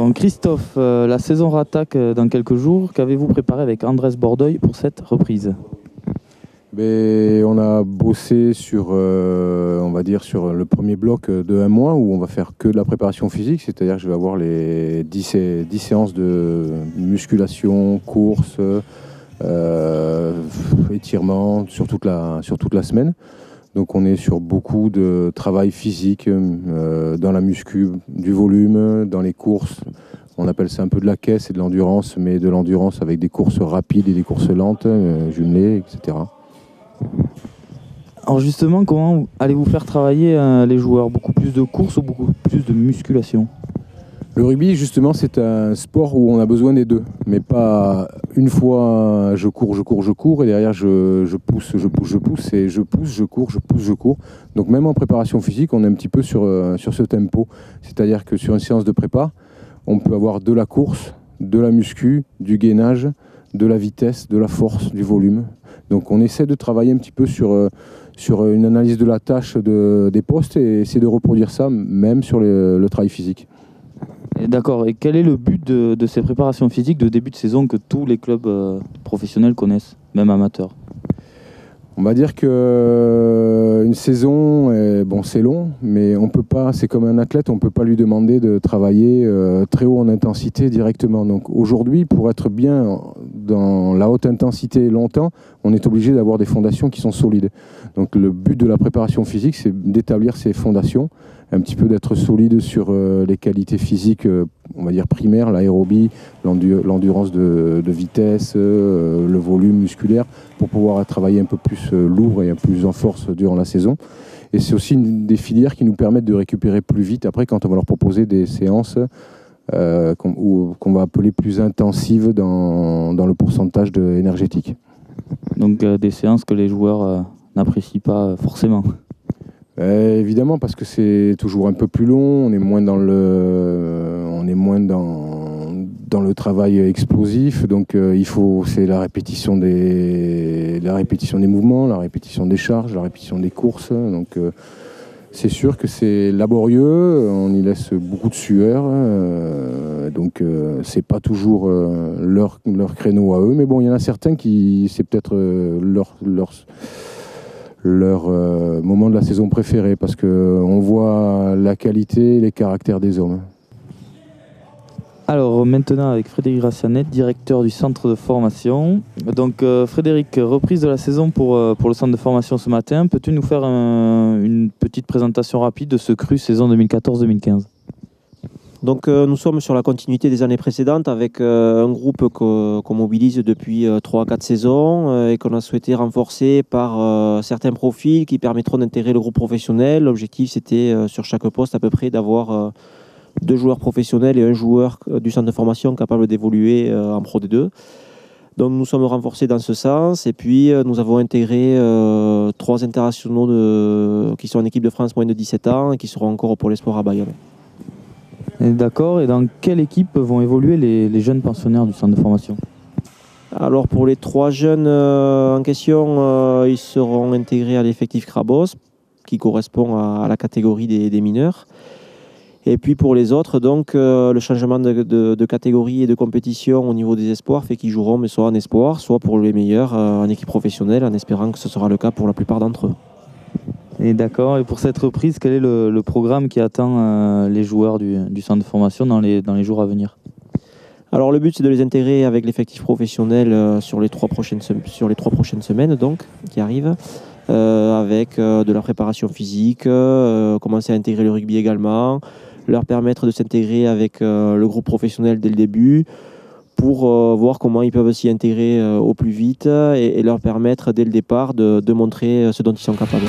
Bon, Christophe, la saison rattaque dans quelques jours. Qu'avez-vous préparé avec Andrés Bordeuil pour cette reprise? On a bossé sur, on va dire, sur le premier bloc de un mois où on va faire que de la préparation physique, c'est-à-dire que je vais avoir les 10 séances de musculation, course, étirement sur toute la semaine. Donc on est sur beaucoup de travail physique dans la muscu, du volume, dans les courses. On appelle ça un peu de la caisse et de l'endurance, mais de l'endurance avec des courses rapides et des courses lentes, jumelées, etc. Alors justement, comment allez-vous faire travailler les joueurs? Beaucoup plus de courses ou beaucoup plus de musculation? Le rugby, justement, c'est un sport où on a besoin des deux. Mais pas une fois je cours et derrière je pousse et je pousse, je cours. Donc même en préparation physique, on est un petit peu sur ce tempo. C'est-à-dire que sur une séance de prépa, on peut avoir de la course, de la muscu, du gainage, de la vitesse, de la force, du volume. Donc on essaie de travailler un petit peu sur une analyse de la tâche des postes et essayer de reproduire ça même sur le travail physique. D'accord. Et quel est le but de ces préparations physiques de début de saison que tous les clubs professionnels connaissent, même amateurs? On va dire qu'une saison, c'est long, mais on peut pas. C'est comme un athlète, on ne peut pas lui demander de travailler très haut en intensité directement. Donc aujourd'hui, pour être bien dans la haute intensité longtemps, on est obligé d'avoir des fondations qui sont solides. Donc le but de la préparation physique, c'est d'établir ces fondations, un petit peu d'être solide sur les qualités physiques, on va dire primaires, l'aérobie, l'endurance de vitesse, le volume musculaire, pour pouvoir travailler un peu plus lourd et un peu plus en force durant la saison. Et c'est aussi une des filières qui nous permettent de récupérer plus vite après quand on va leur proposer des séances qu'on va appeler plus intensives dans le pourcentage énergétique. Donc des séances que les joueurs n'apprécient pas forcément. Évidemment, parce que c'est toujours un peu plus long, on est moins dans le travail explosif, donc c'est la répétition des mouvements, la répétition des charges, la répétition des courses. Donc c'est sûr que c'est laborieux, on y laisse beaucoup de sueur, donc c'est pas toujours leur créneau à eux, mais bon, il y en a certains qui c'est peut-être leur moment de la saison préféré parce qu'on voit la qualité et les caractères des hommes. Alors maintenant avec Frédéric Racianet, directeur du centre de formation. Donc Frédéric, reprise de la saison pour le centre de formation ce matin. Peux-tu nous faire une petite présentation rapide de ce cru saison 2014-2015 ? Donc nous sommes sur la continuité des années précédentes avec un groupe qu'on mobilise depuis 3 à 4 saisons et qu'on a souhaité renforcer par certains profils qui permettront d'intégrer le groupe professionnel. L'objectif c'était sur chaque poste à peu près d'avoir 2 joueurs professionnels et un joueur du centre de formation capable d'évoluer en Pro D2. Donc nous sommes renforcés dans ce sens et puis nous avons intégré 3 internationaux qui sont en équipe de France moins de 17 ans et qui seront encore au Pôle Espoir à Bayonne. D'accord, et dans quelle équipe vont évoluer les jeunes pensionnaires du centre de formation ? Alors pour les 3 jeunes en question, ils seront intégrés à l'effectif Krabos, qui correspond à la catégorie des mineurs. Et puis pour les autres, donc, le changement de catégorie et de compétition au niveau des espoirs fait qu'ils joueront mais soit en espoir, soit pour les meilleurs en équipe professionnelle, en espérant que ce sera le cas pour la plupart d'entre eux. Et d'accord, et pour cette reprise, quel est le programme qui attend les joueurs du centre de formation dans les jours à venir ? Alors le but c'est de les intégrer avec l'effectif professionnel sur les 3 prochaines semaines donc, qui arrivent, avec de la préparation physique, commencer à intégrer le rugby également, leur permettre de s'intégrer avec le groupe professionnel dès le début pour voir comment ils peuvent s'y intégrer au plus vite et leur permettre dès le départ de montrer ce dont ils sont capables.